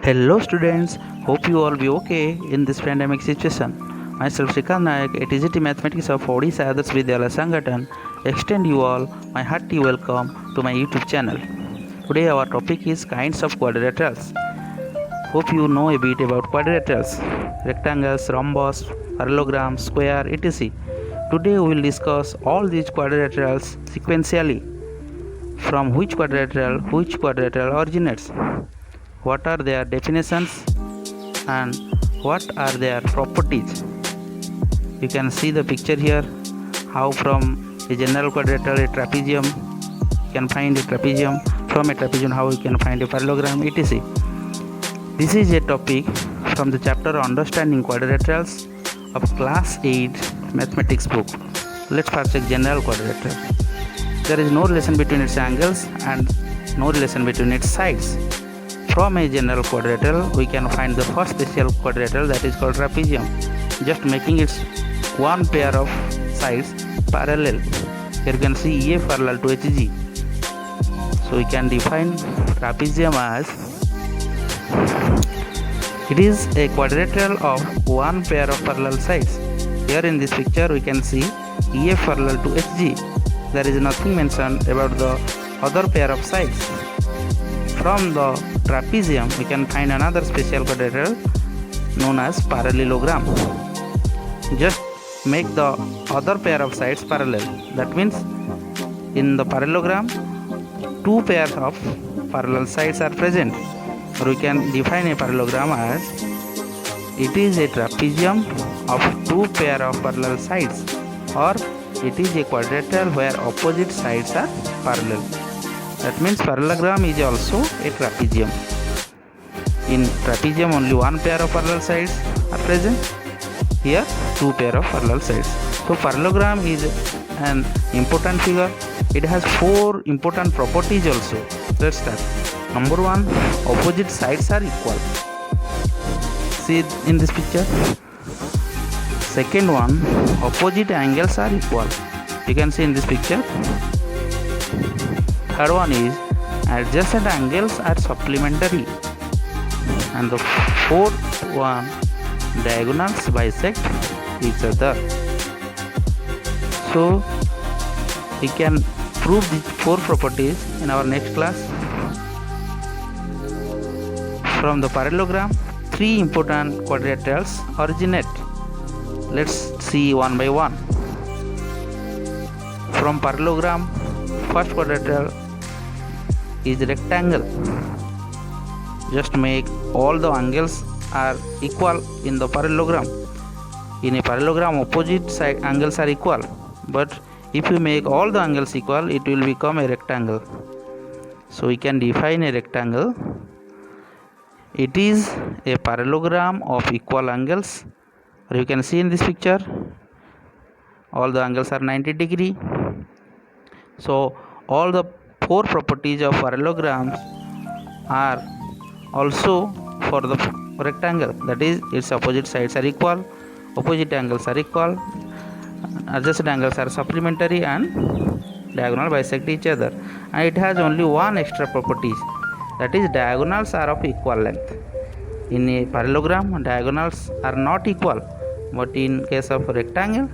Hello students, hope you all be okay in this pandemic situation. Myself Shrikant Nayak, a TGT Mathematics of Odisha Adarsh Vidyalaya Sangathan, extend you all my hearty welcome to my YouTube channel. Today our topic is kinds of quadrilaterals. Hope you know a bit about quadrilaterals, rectangles, rhombus, parallelogram, square, etc. Today we will discuss all these quadrilaterals sequentially. From which quadrilateral originates, what are their definitions, and what are their properties. You can see the picture here, how from a general quadrilateral, a trapezium, you can find a trapezium, from a trapezium how you can find a parallelogram, etc. This is a topic from the chapter Understanding Quadrilaterals of class 8 mathematics book. Let's first check general quadrilateral. There is no relation between its angles and no relation between its sides. From a general quadrilateral, we can find the first special quadrilateral, that is called trapezium, just making its one pair of sides parallel. Here you can see A parallel to HG. So we can define trapezium as it is a quadrilateral of one pair of parallel sides. Here in this picture we can see EF parallel to HG. There is nothing mentioned about the other pair of sides. From the trapezium we can find another special quadrilateral known as parallelogram. Just make the other pair of sides parallel. That means in the parallelogram two pairs of parallel sides are present. Or we can define a parallelogram as it is a trapezium of two pair of parallel sides, or it is a quadrilateral where opposite sides are parallel. That means parallelogram is also a trapezium. In trapezium only one pair of parallel sides are present. Here two pair of parallel sides. So parallelogram is an important figure. It has four important properties also. Let's start. Number one, opposite sides are equal. See in this picture. Second one, opposite angles are equal. You can see in this picture. Third one is adjacent angles are supplementary. And the fourth one, diagonals bisect each other. So we can prove these four properties in our next class. From the parallelogram, three important quadrilaterals originate. Let's see one by one. From parallelogram, first quadrilateral is rectangle. Just make all the angles are equal in the parallelogram. In a parallelogram, opposite side angles are equal, but if you make all the angles equal, it will become a rectangle. So we can define a rectangle. It is a parallelogram of equal angles. Or you can see in this picture, all the angles are 90 degree. So all the four properties of parallelograms are also for the rectangle. That is, its opposite sides are equal, opposite angles are equal, adjacent angles are supplementary, and diagonal bisect each other. And it has only one extra property, that is diagonals are of equal length. In a parallelogram, diagonals are not equal, but in case of a rectangle,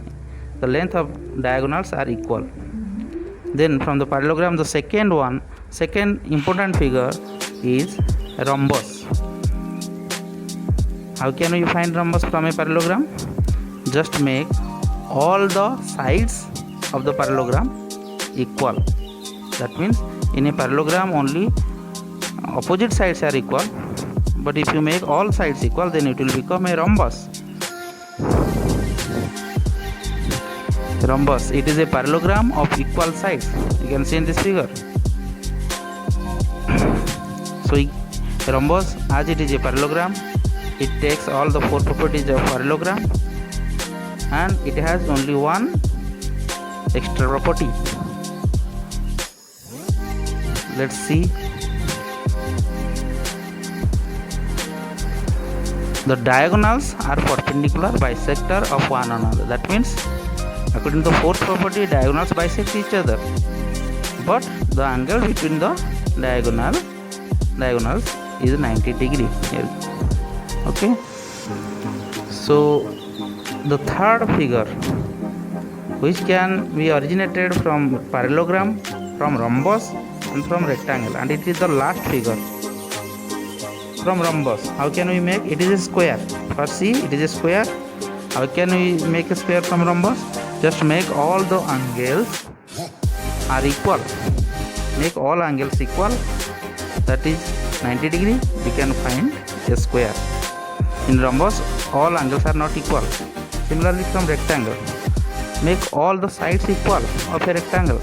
the length of diagonals are equal. Then from the parallelogram, the second important figure is rhombus. How can we find rhombus from a parallelogram? Just make all the sides of the parallelogram equal. That means in a parallelogram only opposite sides are equal, but if you make all sides equal, then it will become a rhombus. Rhombus, it is a parallelogram of equal sides. You can see in this figure. So rhombus, as it is a parallelogram, it takes all the four properties of parallelogram, and it has only one extra property. Let's see. The diagonals are perpendicular bisector of one another. That means according to the fourth property, diagonals bisect each other, but the angle between the diagonals is 90 degree here. Okay, so the third figure, which can be originated from parallelogram, from rhombus and from rectangle, and it is the last figure. From rhombus, how can we make? It is a square. First see, it is a square. How can we make a square from rhombus? Just make all the angles are equal. Make all angles equal, that is 90 degree. We can find a square. In rhombus, all angles are not equal. Similarly, from rectangle, make all the sides equal of a rectangle.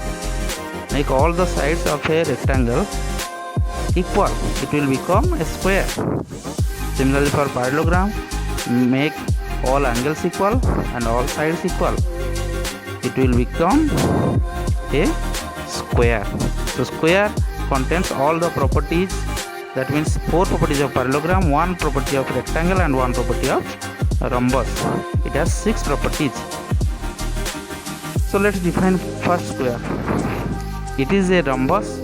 Make all the sides of a rectangle equal. It will become a square. Similarly, for parallelogram, make all angles equal and all sides equal. It will become a square. So square contains all the properties. That means 4 properties of parallelogram, 1 property of rectangle and 1 property of rhombus. It has 6 properties. So let's define first square. It is a rhombus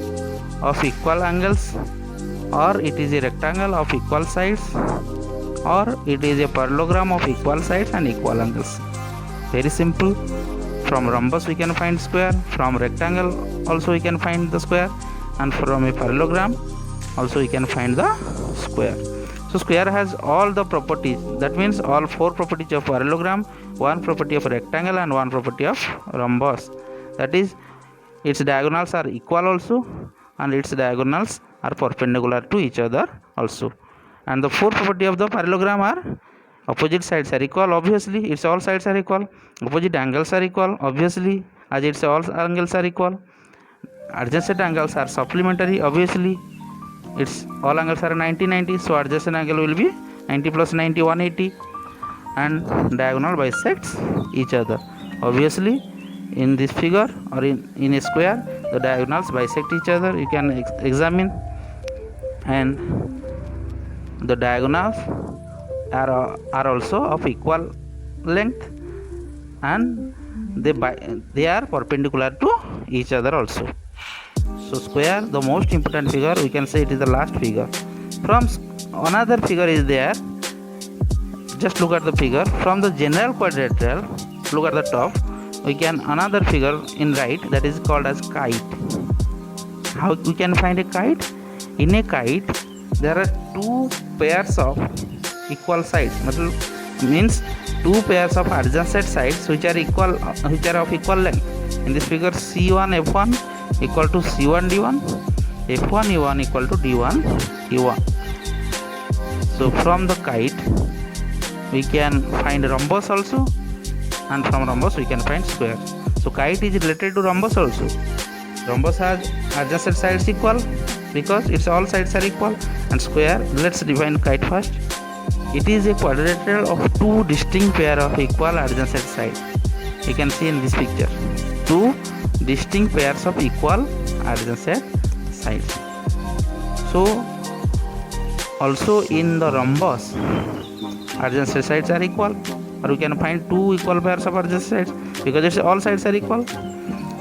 of equal angles, or it is a rectangle of equal sides, or it is a parallelogram of equal sides and equal angles. Very simple. From rhombus we can find square, from rectangle also we can find the square, and from a parallelogram also we can find the square. So square has all the properties. That means all 4 properties of parallelogram, 1 property of rectangle and 1 property of rhombus. That is, its diagonals are equal also, and its diagonals are perpendicular to each other also. And the 4 property of the parallelogram are: opposite sides are equal, obviously its all sides are equal. Opposite angles are equal, obviously, as its all angles are equal. Adjacent angles are supplementary, obviously its all angles are 90 so adjacent angle will be 90 plus 90 180. And diagonal bisects each other, obviously in this figure or in a square the diagonals bisect each other. You can examine, and the diagonals are also of equal length, and they are perpendicular to each other also. So square, the most important figure, we can say it is the last figure. From another figure is there. Just look at the figure. From the general quadrilateral, look at the top, we can another figure in right, that is called as kite. How we can find a kite? In a kite there are 2 pairs of equal sides. Means 2 pairs of adjacent sides which are of equal length. In this figure, C1 F1 equal to C1 D1, F1 E1 equal to D1 E1. So from the kite we can find rhombus also, and from rhombus we can find square. So kite is related to rhombus also. Rhombus has adjacent sides equal because its all sides are equal. And square, let's define kite first. It is a quadrilateral of 2 distinct pair of equal adjacent sides. You can see in this picture 2 distinct pairs of equal adjacent sides. So also in the rhombus adjacent sides are equal, or we can find 2 equal pairs of adjacent sides because its all sides are equal.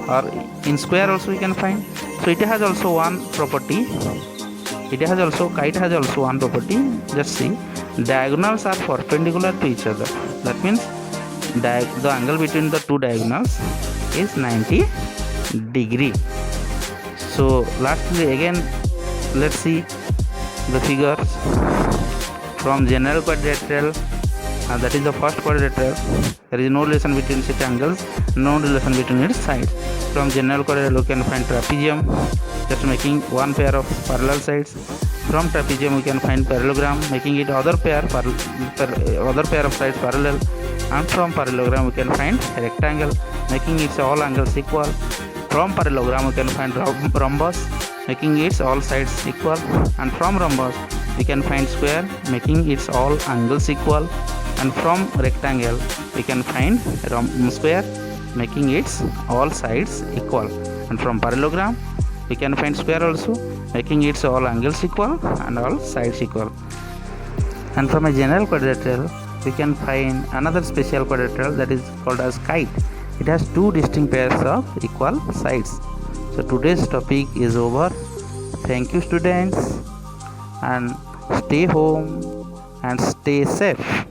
Or in square also we can find. So it has also one property. Kite has also one property. Just see, diagonals are perpendicular to each other. That means the angle between the 2 diagonals is 90 degree. So lastly again, let's see the figures. From general quadrilateral, that is the first quadrilateral, there is no relation between its angles, no relation between its sides. From general quadrilateral we can find trapezium, just making 1 pair of parallel sides. From trapezium we can find parallelogram, making it other pair of sides parallel. And from parallelogram we can find rectangle, making its all angles equal. From parallelogram we can find rhombus, making its all sides equal. And from rhombus we can find square, making its all angles equal. And from rectangle we can find square, making its all sides equal. And from parallelogram we can find square also, making its all angles equal and all sides equal. And from a general quadrilateral we can find another special quadrilateral, that is called as kite. It has 2 distinct pairs of equal sides. So today's topic is over. Thank you students. and stay home and stay safe.